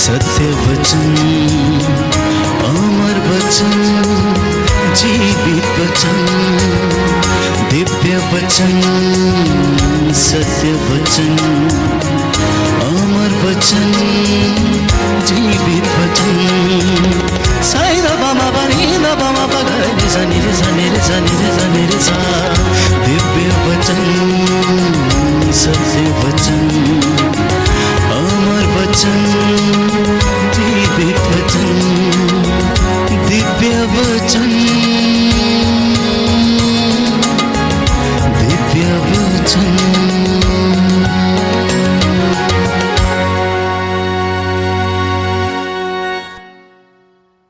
सत्य वचन, अमर वचन, जीवित वचन, दिव्य वचन, सत्य वचन, अमर वचन, जीवित वचन। साई दा बामा बनी दा बामा बगै रे सा नि रे सा नि रे सा नि रे सा नि रे सा। दिव्य वचन, सत्य वचन, अमर वचन, जीवित वचन, दिव्य वचन, दिव्य वचन।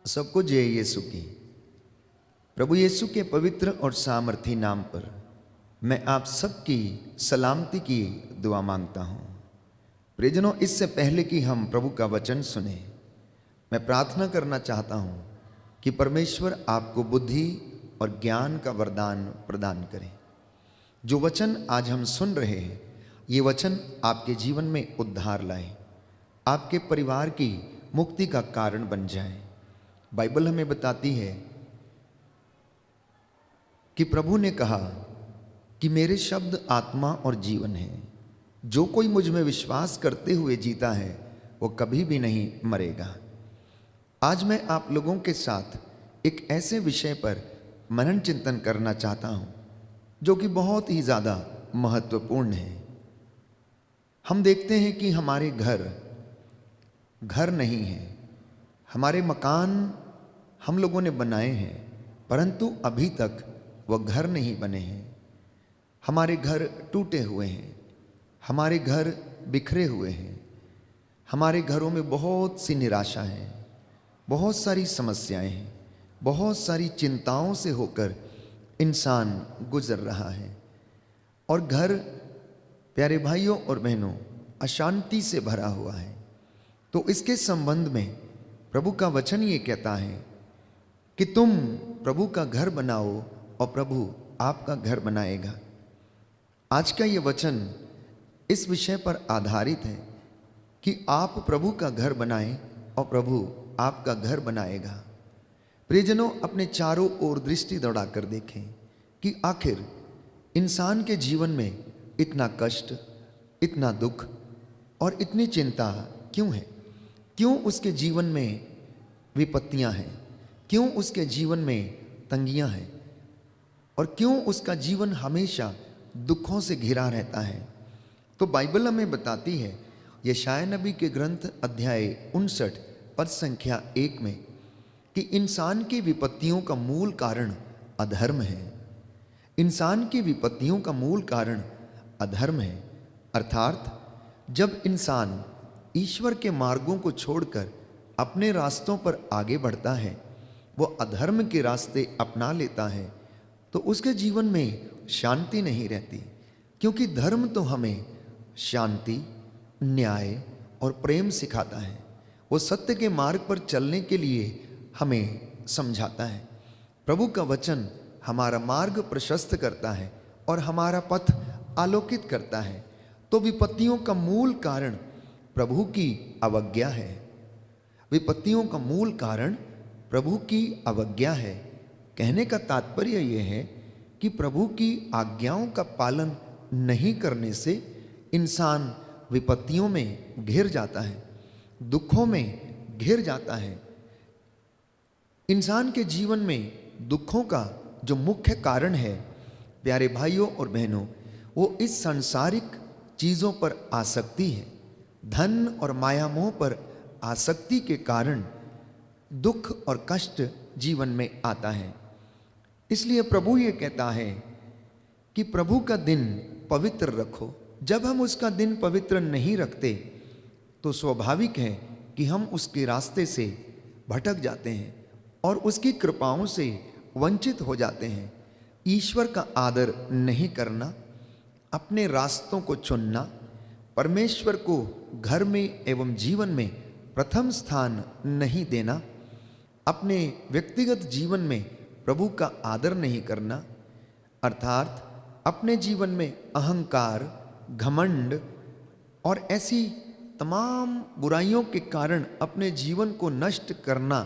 सबको जय यीशु की। प्रभु यीशु के पवित्र और सामर्थी नाम पर मैं आप सबकी सलामती की दुआ मांगता हूँ। प्रियजनों, इससे पहले कि हम प्रभु का वचन सुने, मैं प्रार्थना करना चाहता हूँ कि परमेश्वर आपको बुद्धि और ज्ञान का वरदान प्रदान करे। जो वचन आज हम सुन रहे हैं, ये वचन आपके जीवन में उद्धार लाए, आपके परिवार की मुक्ति का कारण बन जाए। बाइबल हमें बताती है कि प्रभु ने कहा कि मेरे शब्द आत्मा और जीवन है, जो कोई मुझ में विश्वास करते हुए जीता है वो कभी भी नहीं मरेगा। आज मैं आप लोगों के साथ एक ऐसे विषय पर मनन चिंतन करना चाहता हूं जो कि बहुत ही ज़्यादा महत्वपूर्ण है। हम देखते हैं कि हमारे घर नहीं है, हमारे मकान हम लोगों ने बनाए हैं, परंतु अभी तक वह घर नहीं बने हैं। हमारे घर टूटे हुए हैं, हमारे घर बिखरे हुए हैं, हमारे घरों में बहुत सी निराशा है, बहुत सारी समस्याएं हैं, बहुत सारी चिंताओं से होकर इंसान गुजर रहा है। और घर, प्यारे भाइयों और बहनों, अशांति से भरा हुआ है। तो इसके संबंध में प्रभु का वचन ये कहता है कि तुम प्रभु का घर बनाओ और प्रभु आपका घर बनाएगा। आज का ये वचन इस विषय पर आधारित है कि आप प्रभु का घर बनाएं और प्रभु आपका घर बनाएगा। प्रियजनों, अपने चारों ओर दृष्टि दौड़ाकर देखें कि आखिर इंसान के जीवन में इतना कष्ट, इतना दुख और इतनी चिंता क्यों है? क्यों उसके जीवन में विपत्तियां हैं? क्यों उसके जीवन में तंगियां हैं? और क्यों उसका जीवन हमेशा दुखों से घिरा रहता है? तो बाइबल हमें बताती है, यशायाह नबी के ग्रंथ अध्याय 59 पद संख्या 1 में, कि इंसान की विपत्तियों का मूल कारण अधर्म है। इंसान की विपत्तियों का मूल कारण अधर्म है। अर्थात जब इंसान ईश्वर के मार्गों को छोड़कर अपने रास्तों पर आगे बढ़ता है, वो अधर्म के रास्ते अपना लेता है, तो उसके जीवन में शांति नहीं रहती। क्योंकि धर्म तो हमें शांति, न्याय और प्रेम सिखाता है। वो सत्य के मार्ग पर चलने के लिए हमें समझाता है। प्रभु का वचन हमारा मार्ग प्रशस्त करता है और हमारा पथ आलोकित करता है। तो विपत्तियों का मूल कारण प्रभु की अवज्ञा है। विपत्तियों का मूल कारण प्रभु की अवज्ञा है। कहने का तात्पर्य यह है कि प्रभु की आज्ञाओं का पालन नहीं करने से इंसान विपत्तियों में घिर जाता है, दुखों में घिर जाता है। इंसान के जीवन में दुखों का जो मुख्य कारण है, प्यारे भाइयों और बहनों, वो इस सांसारिक चीज़ों पर आसक्ति है। धन और माया मोह पर आसक्ति के कारण दुख और कष्ट जीवन में आता है। इसलिए प्रभु ये कहता है कि प्रभु का दिन पवित्र रखो। जब हम उसका दिन पवित्र नहीं रखते तो स्वाभाविक है कि हम उसके रास्ते से भटक जाते हैं और उसकी कृपाओं से वंचित हो जाते हैं। ईश्वर का आदर नहीं करना, अपने रास्तों को चुनना, परमेश्वर को घर में एवं जीवन में प्रथम स्थान नहीं देना, अपने व्यक्तिगत जीवन में प्रभु का आदर नहीं करना, अर्थात अपने जीवन में अहंकार, घमंड और ऐसी तमाम बुराइयों के कारण अपने जीवन को नष्ट करना,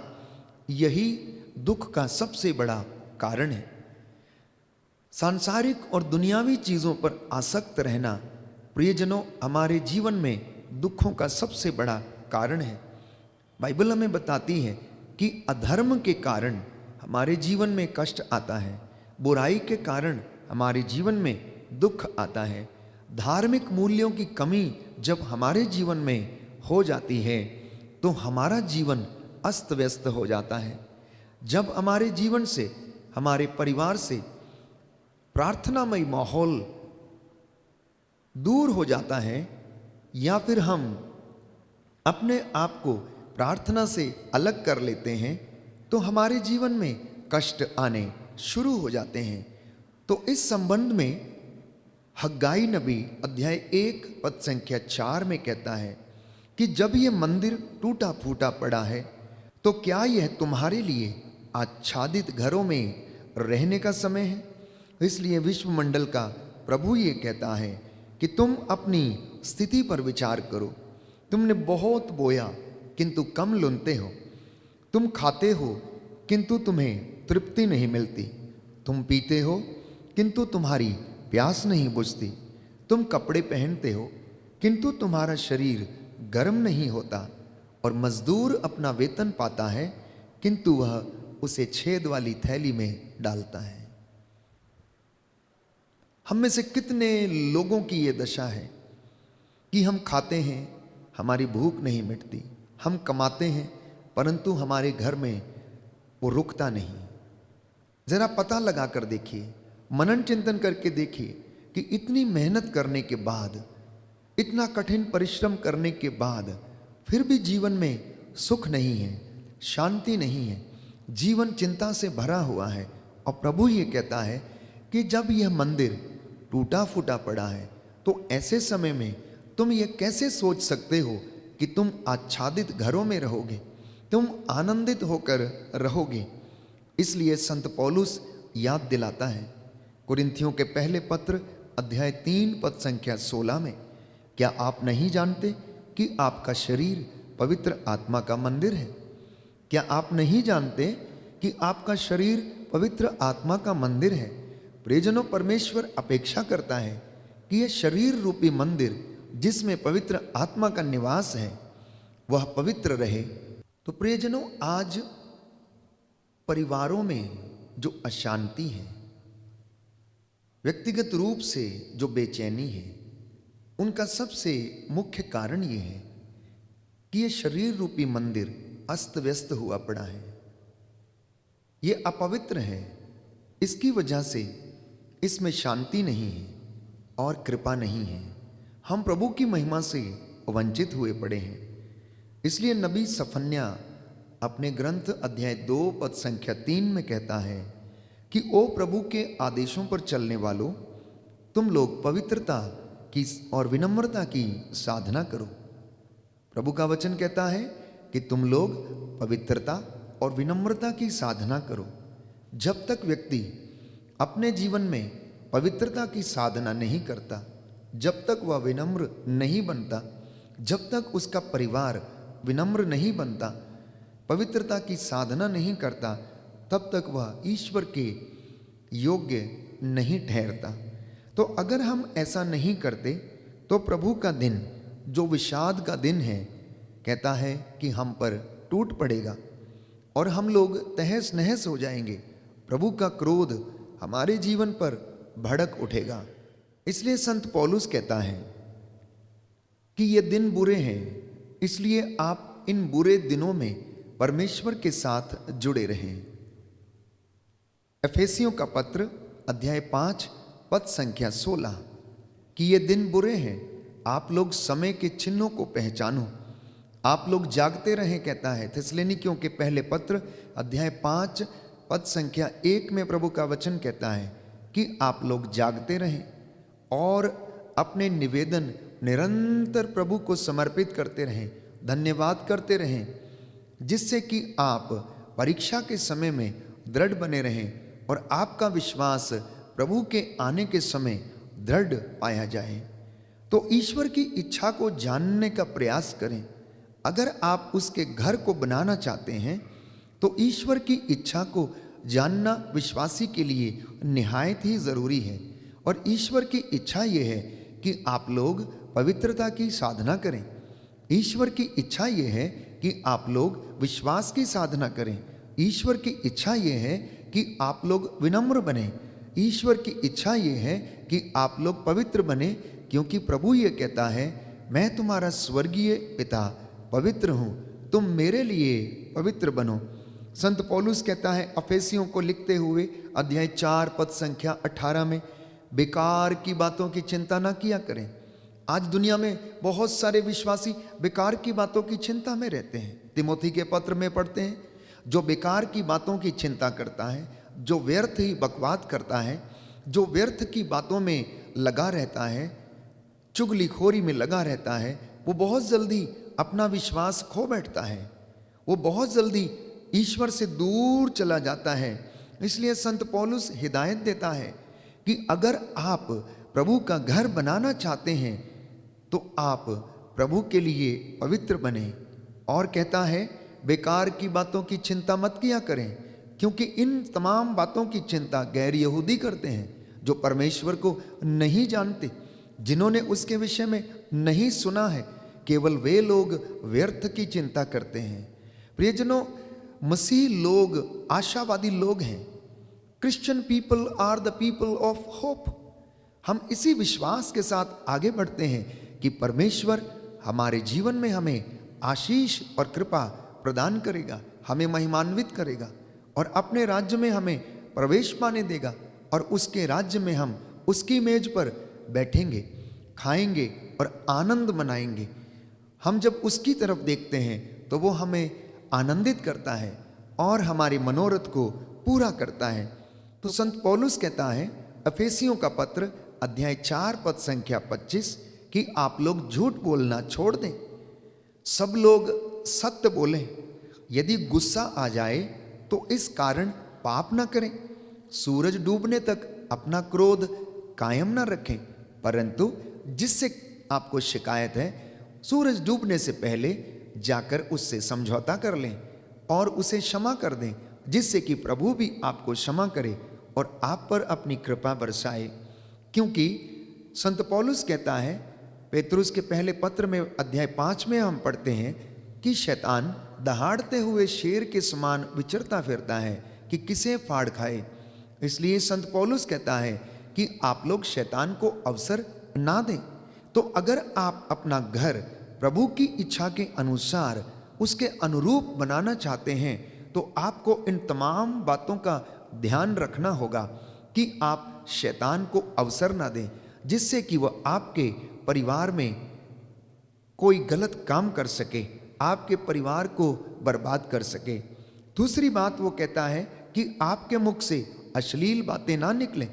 यही दुख का सबसे बड़ा कारण है। सांसारिक और दुनियावी चीजों पर आसक्त रहना, प्रियजनों, हमारे जीवन में दुखों का सबसे बड़ा कारण है। बाइबल हमें बताती है कि अधर्म के कारण हमारे जीवन में कष्ट आता है, बुराई के कारण हमारे जीवन में दुख आता है। धार्मिक मूल्यों की कमी जब हमारे जीवन में हो जाती है तो हमारा जीवन अस्त व्यस्त हो जाता है। जब हमारे जीवन से, हमारे परिवार से प्रार्थनामय माहौल दूर हो जाता है, या फिर हम अपने आप को प्रार्थना से अलग कर लेते हैं, तो हमारे जीवन में कष्ट आने शुरू हो जाते हैं। तो इस संबंध में हग्गाई नबी अध्याय 1 पद संख्या 4 में कहता है कि जब यह मंदिर टूटा फूटा पड़ा है तो क्या यह तुम्हारे लिए आच्छादित घरों में रहने का समय है? इसलिए विश्वमंडल का प्रभु ये कहता है कि तुम अपनी स्थिति पर विचार करो। तुमने बहुत बोया किंतु कम लुनते हो, तुम खाते हो किंतु तुम्हें तृप्ति नहीं मिलती, तुम पीते हो किंतु तुम्हारी प्यास नहीं बुझती, तुम कपड़े पहनते हो किंतु तुम्हारा शरीर गर्म नहीं होता, और मजदूर अपना वेतन पाता है किंतु वह उसे छेद वाली थैली में डालता है। हम में से कितने लोगों की ये दशा है कि हम खाते हैं, हमारी भूख नहीं मिटती, हम कमाते हैं परंतु हमारे घर में वो रुकता नहीं। जरा पता लगा कर देखिए, मनन चिंतन करके देखिए कि इतनी मेहनत करने के बाद, इतना कठिन परिश्रम करने के बाद फिर भी जीवन में सुख नहीं है, शांति नहीं है, जीवन चिंता से भरा हुआ है। और प्रभु ये कहता है कि जब यह मंदिर टूटा फूटा पड़ा है तो ऐसे समय में तुम ये कैसे सोच सकते हो कि तुम आच्छादित घरों में रहोगे, तुम आनंदित होकर रहोगे। इसलिए संत पौलुस याद दिलाता है कुरिन्थियों के पहले पत्र अध्याय 3 पद संख्या 16 में, क्या आप नहीं जानते कि आपका शरीर पवित्र आत्मा का मंदिर है? क्या आप नहीं जानते कि आपका शरीर पवित्र आत्मा का मंदिर है? प्रियजनों, परमेश्वर अपेक्षा करता है कि यह शरीर रूपी मंदिर जिसमें पवित्र आत्मा का निवास है वह पवित्र रहे। तो प्रियजनों, आज परिवारों में जो अशांति है, व्यक्तिगत रूप से जो बेचैनी है, उनका सबसे मुख्य कारण ये है कि यह शरीर रूपी मंदिर अस्त व्यस्त हुआ पड़ा है, ये अपवित्र है। इसकी वजह से इसमें शांति नहीं है और कृपा नहीं है। हम प्रभु की महिमा से वंचित हुए पड़े हैं। इसलिए नबी सफन्या अपने ग्रंथ अध्याय 2 पद संख्या 3 में कहता है कि ओ प्रभु के आदेशों पर चलने वालों, तुम लोग पवित्रता की और विनम्रता की साधना करो। प्रभु का वचन कहता है कि तुम लोग पवित्रता और विनम्रता की साधना करो। जब तक व्यक्ति अपने जीवन में पवित्रता की साधना नहीं करता, जब तक वह विनम्र नहीं बनता, जब तक उसका परिवार विनम्र नहीं बनता, पवित्रता की साधना नहीं करता, तब तक वह ईश्वर के योग्य नहीं ठहरता। तो अगर हम ऐसा नहीं करते तो प्रभु का दिन, जो विषाद का दिन है, कहता है कि हम पर टूट पड़ेगा और हम लोग तहस नहस हो जाएंगे। प्रभु का क्रोध हमारे जीवन पर भड़क उठेगा। इसलिए संत पौलुस कहता है कि ये दिन बुरे हैं, इसलिए आप इन बुरे दिनों में परमेश्वर के साथ जुड़े रहें। एफेसियों का पत्र अध्याय 5 पद संख्या 16 कि ये दिन बुरे हैं, आप लोग समय के चिन्हों को पहचानो, आप लोग जागते रहें, कहता है। थिस्सलुनीकियों के पहले पत्र अध्याय 5 पद संख्या 1 में प्रभु का वचन कहता है कि आप लोग जागते रहें और अपने निवेदन निरंतर प्रभु को समर्पित करते रहें, धन्यवाद करते रहें, जिससे कि आप परीक्षा के समय में दृढ़ बने रहें और आपका विश्वास प्रभु के आने के समय दृढ़ पाया जाए। तो ईश्वर की इच्छा को जानने का प्रयास करें। अगर आप उसके घर को बनाना चाहते हैं तो ईश्वर की इच्छा को जानना विश्वासी के लिए निहायत ही ज़रूरी है। और ईश्वर की इच्छा ये है कि आप लोग पवित्रता की साधना करें। ईश्वर की इच्छा ये है कि आप लोग विश्वास की साधना करें। ईश्वर की इच्छा ये है कि आप लोग विनम्र बने। ईश्वर की इच्छा ये है कि आप लोग पवित्र बने, क्योंकि प्रभु ये कहता है, मैं तुम्हारा स्वर्गीय पिता पवित्र हूँ, तुम मेरे लिए पवित्र बनो। संत पौलुस कहता है अफेसियों को लिखते हुए अध्याय 4 पद संख्या 18 में, बेकार की बातों की चिंता ना किया करें। आज दुनिया में बहुत सारे विश्वासी बेकार की बातों की चिंता में रहते हैं। तिमोथी के पत्र में पढ़ते हैं, जो बेकार की बातों की चिंता करता है, जो व्यर्थ ही बकवाद करता है, जो व्यर्थ की बातों में लगा रहता है, चुगलीखोरी में लगा रहता है, वो बहुत जल्दी अपना विश्वास खो बैठता है, वो बहुत जल्दी ईश्वर से दूर चला जाता है। इसलिए संत पौलुस हिदायत देता है कि अगर आप प्रभु का घर बनाना चाहते हैं तो आप प्रभु के लिए पवित्र बने। और कहता है बेकार की बातों की चिंता मत किया करें, क्योंकि इन तमाम बातों की चिंता गैर यहूदी करते हैं, जो परमेश्वर को नहीं जानते, जिन्होंने उसके विषय में नहीं सुना है। केवल वे लोग व्यर्थ की चिंता करते हैं। प्रियजनों, मसीह लोग आशावादी लोग हैं। Christian people are the people of hope. हम इसी विश्वास के साथ आगे बढ़ते हैं कि परमेश्वर हमारे जीवन में हमें आशीष और कृपा प्रदान करेगा, हमें महिमान्वित करेगा और अपने राज्य में हमें प्रवेश पाने देगा। और उसके राज्य में हम उसकी मेज पर बैठेंगे, खाएंगे और आनंद मनाएंगे। हम जब उसकी तरफ देखते हैं तो वो हमें आनंदित करता है और हमारे मनोरथ को पूरा करता है। तो संत पौलुस कहता है अफेसियों का पत्र अध्याय 4 पद संख्या 25 कि आप लोग झूठ बोलना छोड़ दें, सब लोग सत्य बोलें। यदि गुस्सा आ जाए तो इस कारण पाप न करें। सूरज डूबने तक अपना क्रोध कायम न रखें, परंतु जिससे आपको शिकायत है सूरज डूबने से पहले जाकर उससे समझौता कर लें और उसे क्षमा कर दें, जिससे कि प्रभु भी आपको क्षमा करे और आप पर अपनी कृपा बरसाए। क्योंकि संत पौलुस कहता है, पेतरुस के पहले पत्र में अध्याय 5 में हम पढ़ते हैं कि शैतान दहाड़ते हुए शेर के समान विचरता फिरता है कि किसे फाड़ खाए। इसलिए संत पौलुस कहता है कि आप लोग शैतान को अवसर ना दें। तो अगर आप अपना घर प्रभु की इच्छा के अनुसार उसके अनुरूप बनाना चाहते हैं तो आपको इन तमाम बातों का ध्यान रखना होगा कि आप शैतान को अवसर ना दें, जिससे कि वह आपके परिवार में कोई गलत काम कर सके, आपके परिवार को बर्बाद कर सके। दूसरी बात वो कहता है कि आपके मुख से अश्लील बातें ना निकलें,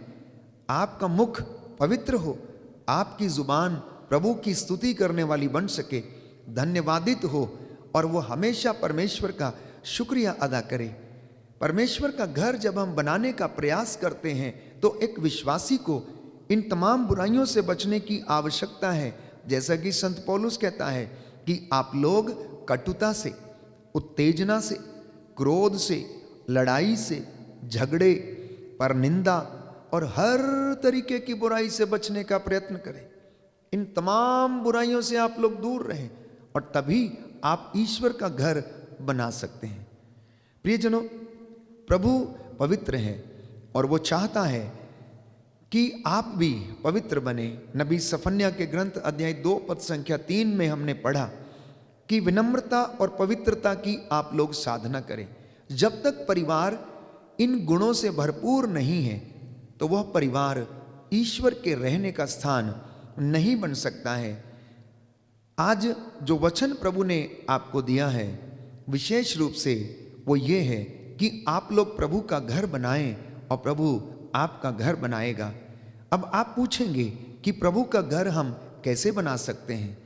आपका मुख पवित्र हो, आपकी जुबान प्रभु की स्तुति करने वाली बन सके, धन्यवादित हो और वो हमेशा परमेश्वर का शुक्रिया अदा करे। परमेश्वर का घर जब हम बनाने का प्रयास करते हैं तो एक विश्वासी को इन तमाम बुराइयों से बचने की आवश्यकता है। जैसा कि संत पौलुस कहता है कि आप लोग कटुता से, उत्तेजना से, क्रोध से, लड़ाई से, झगड़े, परनिंदा और हर तरीके की बुराई से बचने का प्रयत्न करें। इन तमाम बुराइयों से आप लोग दूर रहें और तभी आप ईश्वर का घर बना सकते हैं। प्रियजनों, प्रभु पवित्र है और वो चाहता है कि आप भी पवित्र बने। नबी सफन्या के ग्रंथ अध्याय 2 पद संख्या 3 में हमने पढ़ा कि विनम्रता और पवित्रता की आप लोग साधना करें। जब तक परिवार इन गुणों से भरपूर नहीं है तो वह परिवार ईश्वर के रहने का स्थान नहीं बन सकता है। आज जो वचन प्रभु ने आपको दिया है विशेष रूप से वो ये है कि आप लोग प्रभु का घर बनाएं और प्रभु आपका घर बनाएगा। अब आप पूछेंगे कि प्रभु का घर हम कैसे बना सकते हैं?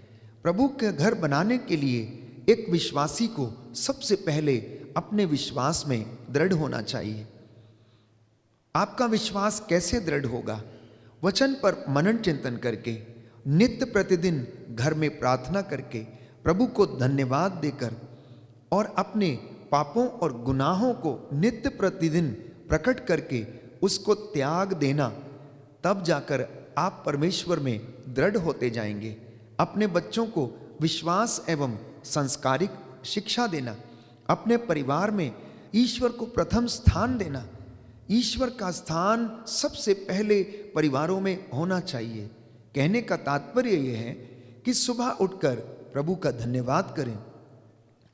प्रभु का घर बनाने के लिए एक विश्वासी को सबसे पहले अपने विश्वास में दृढ़ होना चाहिए। आपका विश्वास कैसे दृढ़ होगा? वचन पर मनन चिंतन करके, नित्य प्रतिदिन घर में प्रार्थना करके प्रभु को धन्यवाद देकर और अपने पापों और गुनाहों को नित्य प्रतिदिन प्रकट करके उसको त्याग देना, तब जाकर आप परमेश्वर में दृढ़ होते जाएंगे। अपने बच्चों को विश्वास एवं संस्कारिक शिक्षा देना, अपने परिवार में ईश्वर को प्रथम स्थान देना। ईश्वर का स्थान सबसे पहले परिवारों में होना चाहिए। कहने का तात्पर्य यह है कि सुबह उठकर प्रभु का धन्यवाद करें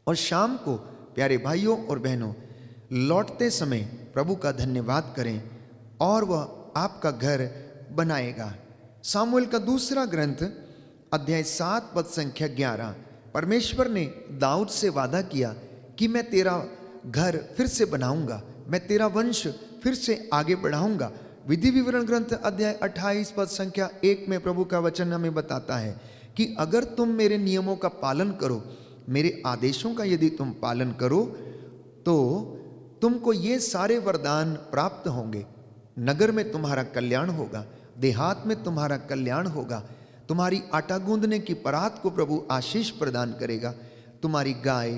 और शाम को प्यारे भाइयों और बहनों लौटते समय प्रभु का धन्यवाद करें और वह आपका घर बनाएगा। सामुएल का दूसरा ग्रंथ अध्याय 7 पद संख्या 11। परमेश्वर ने दाऊद से वादा किया कि मैं तेरा घर फिर से बनाऊंगा, मैं तेरा वंश फिर से आगे बढ़ाऊंगा। विधि विवरण ग्रंथ अध्याय 28 पद संख्या 1 में प्रभु का वचन हमें बताता है कि अगर तुम मेरे नियमों का पालन करो, मेरे आदेशों का यदि तुम पालन करो, तो तुमको ये सारे वरदान प्राप्त होंगे। नगर में तुम्हारा कल्याण होगा, देहात में तुम्हारा कल्याण होगा, तुम्हारी आटा गूंदने की परात को प्रभु आशीष प्रदान करेगा, तुम्हारी गाय,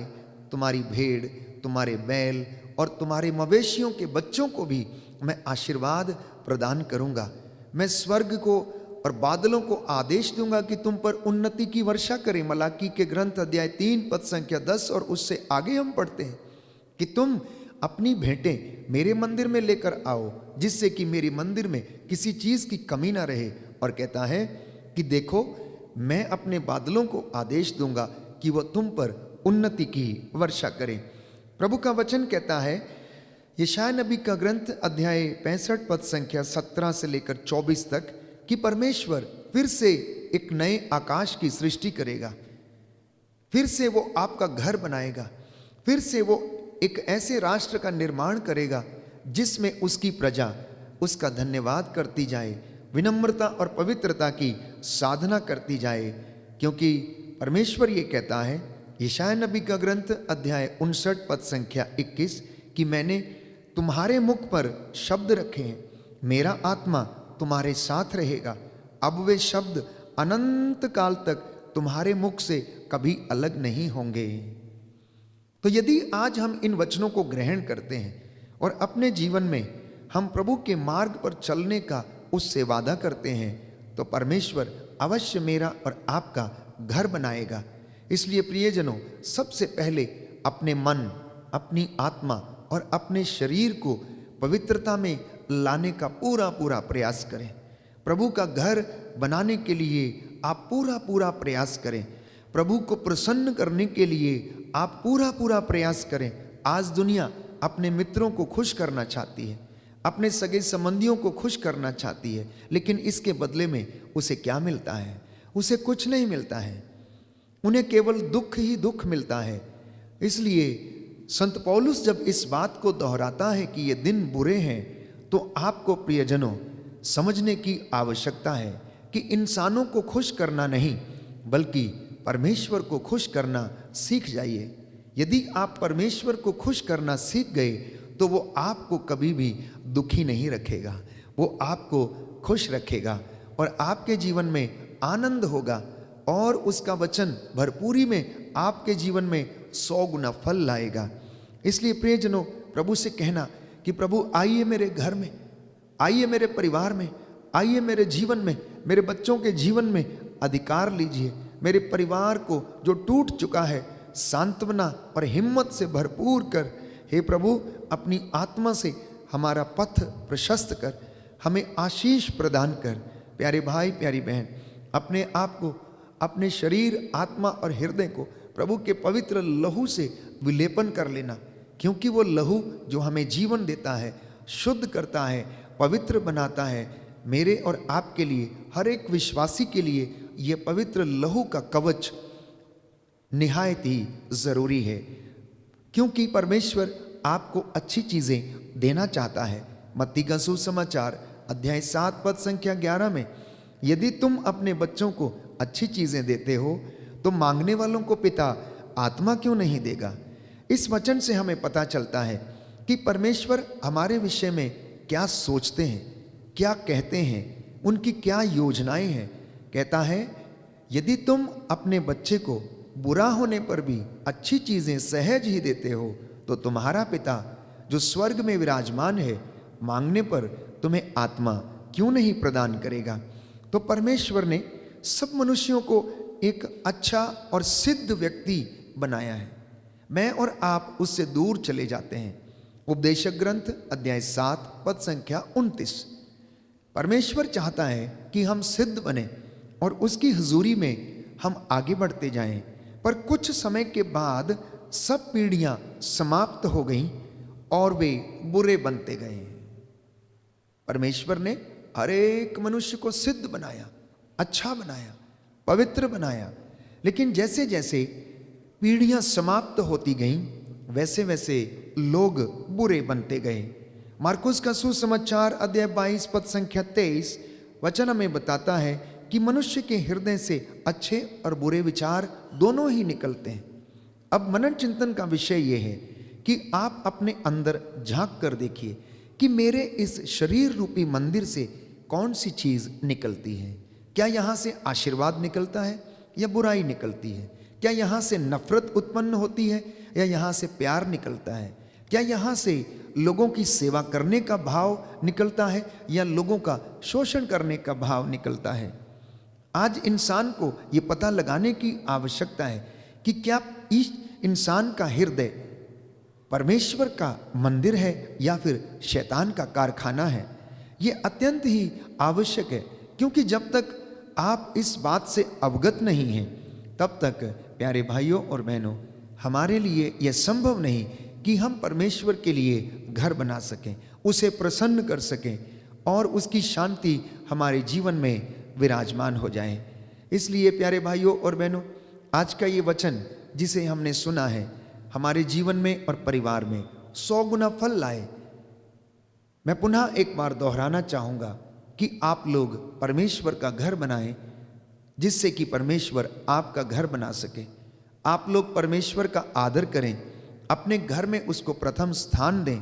तुम्हारी भेड़, तुम्हारे बैल और तुम्हारे मवेशियों के बच्चों को भी मैं आशीर्वाद प्रदान करूंगा। मैं स्वर्ग को और बादलों को आदेश दूंगा कि तुम पर उन्नति की वर्षा करें। मलाकी के ग्रंथ अध्याय 3 पद संख्या 10 और उससे आगे हम पढ़ते हैं कि तुम अपनी भेंटें मेरे मंदिर में लेकर आओ, जिससे कि मेरे मंदिर में किसी चीज की कमी ना रहे। और कहता है कि देखो, मैं अपने बादलों को आदेश दूंगा कि वह तुम पर उन्नति की वर्षा करें। प्रभु का वचन कहता है यशायाह नबी का ग्रंथ अध्याय 65 पद संख्या 17 से लेकर 24 तक कि परमेश्वर फिर से एक नए आकाश की सृष्टि करेगा, फिर से वो आपका घर बनाएगा, फिर से वो एक ऐसे राष्ट्र का निर्माण करेगा जिसमें उसकी प्रजा उसका धन्यवाद करती जाए, विनम्रता और पवित्रता की साधना करती जाए। क्योंकि परमेश्वर ये कहता है यशायाह नबी का ग्रंथ अध्याय 59 पद संख्या 21 कि मैंने तुम्हारे मुख पर शब्द रखे हैं, मेरा आत्मा तुम्हारे साथ रहेगा। अब वे शब्द अनंत काल तक तुम्हारे मुख से कभी अलग नहीं होंगे। तो यदि आज हम इन वचनों को ग्रहण करते हैं और अपने जीवन में हम प्रभु के मार्ग पर चलने का उससे वादा करते हैं, तो परमेश्वर अवश्य मेरा और आपका घर बनाएगा। इसलिए प्रियजनों, सबसे पहले अपने मन, अपनी आत्मा और अपने शरीर को पवित्रता में लाने का पूरा पूरा प्रयास करें। प्रभु का घर बनाने के लिए आप पूरा पूरा प्रयास करें। प्रभु को प्रसन्न करने के लिए आप पूरा पूरा प्रयास करें। आज दुनिया अपने मित्रों को खुश करना चाहती है, अपने सगे संबंधियों को खुश करना चाहती है, लेकिन इसके बदले में उसे क्या मिलता है? उसे कुछ नहीं मिलता है। उन्हें केवल दुख ही दुख मिलता है। इसलिए संत पौलुस जब इस बात को दोहराता है कि ये दिन बुरे हैं, तो आपको प्रियजनों समझने की आवश्यकता है कि इंसानों को खुश करना नहीं, बल्कि परमेश्वर को खुश करना सीख जाइए। यदि आप परमेश्वर को खुश करना सीख गए, तो वो आपको कभी भी दुखी नहीं रखेगा, वो आपको खुश रखेगा और आपके जीवन में आनंद होगा और उसका वचन भरपूरी में आपके जीवन में 100 गुना फल लाएगा। इसलिए प्रियजनों, प्रभु से कहना कि प्रभु आइए मेरे घर में, आइए मेरे परिवार में, आइए मेरे जीवन में, मेरे बच्चों के जीवन में अधिकार लीजिए। मेरे परिवार को जो टूट चुका है सांत्वना और हिम्मत से भरपूर कर। हे प्रभु, अपनी आत्मा से हमारा पथ प्रशस्त कर, हमें आशीष प्रदान कर। प्यारे भाई, प्यारी बहन, अपने आप को, अपने शरीर, आत्मा और हृदय को प्रभु के पवित्र लहू से विलेपन कर लेना, क्योंकि वो लहू जो हमें जीवन देता है, शुद्ध करता है, पवित्र बनाता है। मेरे और आपके लिए, हर एक विश्वासी के लिए ये पवित्र लहू का कवच निहायत ही जरूरी है, क्योंकि परमेश्वर आपको अच्छी चीजें देना चाहता है। मत्ती का सुसमाचार अध्याय 7 पद संख्या 11 में, यदि तुम अपने बच्चों को अच्छी चीजें देते हो, तो मांगने वालों को पिता आत्मा क्यों नहीं देगा। इस वचन से हमें पता चलता है कि परमेश्वर हमारे विषय में क्या सोचते हैं, क्या कहते हैं, उनकी क्या योजनाएं हैं। कहता है, यदि तुम अपने बच्चे को बुरा होने पर भी अच्छी चीजें सहज ही देते हो तो तुम्हारा पिता जो स्वर्ग में विराजमान है मांगने पर तुम्हें आत्मा क्यों नहीं प्रदान करेगा। तो परमेश्वर ने सब मनुष्यों को एक अच्छा और सिद्ध व्यक्ति बनाया है। मैं और आप उससे दूर चले जाते हैं। उपदेशक ग्रंथ अध्याय 7 पद संख्या 29। परमेश्वर चाहता है कि हम सिद्ध बने और उसकी हुजूरी में हम आगे बढ़ते जाएं, पर कुछ समय के बाद सब पीढ़ियां समाप्त हो गईं और वे बुरे बनते गए। परमेश्वर ने हर एक मनुष्य को सिद्ध बनाया, अच्छा बनाया, पवित्र बनाया, लेकिन जैसे जैसे पीढ़ियां समाप्त होती गईं वैसे वैसे लोग बुरे बनते गए। मार्कुस का सुसमाचार अध्याय 22 पद संख्या 23 वचन हमें बताता है कि मनुष्य के हृदय से अच्छे और बुरे विचार दोनों ही निकलते हैं। अब मनन चिंतन का विषय यह है कि आप अपने अंदर झांक कर देखिए कि मेरे इस शरीर रूपी मंदिर से कौन सी चीज निकलती है। क्या यहाँ से आशीर्वाद निकलता है या बुराई निकलती है? क्या यहाँ से नफरत उत्पन्न होती है या यहाँ से प्यार निकलता है? क्या यहाँ से लोगों की सेवा करने का भाव निकलता है या लोगों का शोषण करने का भाव निकलता है? आज इंसान को ये पता लगाने की आवश्यकता है कि क्या इस इंसान का हृदय परमेश्वर का मंदिर है या फिर शैतान का कारखाना है। ये अत्यंत ही आवश्यक है, क्योंकि जब तक आप इस बात से अवगत नहीं हैं तब तक प्यारे भाइयों और बहनों हमारे लिए यह संभव नहीं कि हम परमेश्वर के लिए घर बना सकें, उसे प्रसन्न कर सकें और उसकी शांति हमारे जीवन में विराजमान हो जाए। इसलिए प्यारे भाइयों और बहनों आज का ये वचन जिसे हमने सुना है हमारे जीवन में और परिवार में 100 गुना फल लाए। मैं पुनः एक बार दोहराना चाहूँगा कि आप लोग परमेश्वर का घर बनाएं जिससे कि परमेश्वर आपका घर बना सके। आप लोग परमेश्वर का आदर करें, अपने घर में उसको प्रथम स्थान दें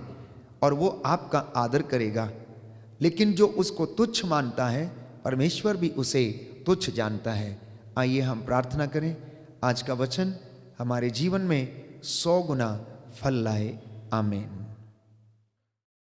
और वो आपका आदर करेगा। लेकिन जो उसको तुच्छ मानता है परमेश्वर भी उसे तुच्छ जानता है। आइए हम प्रार्थना करें, आज का वचन हमारे जीवन में 100 गुना फल लाए। आमीन।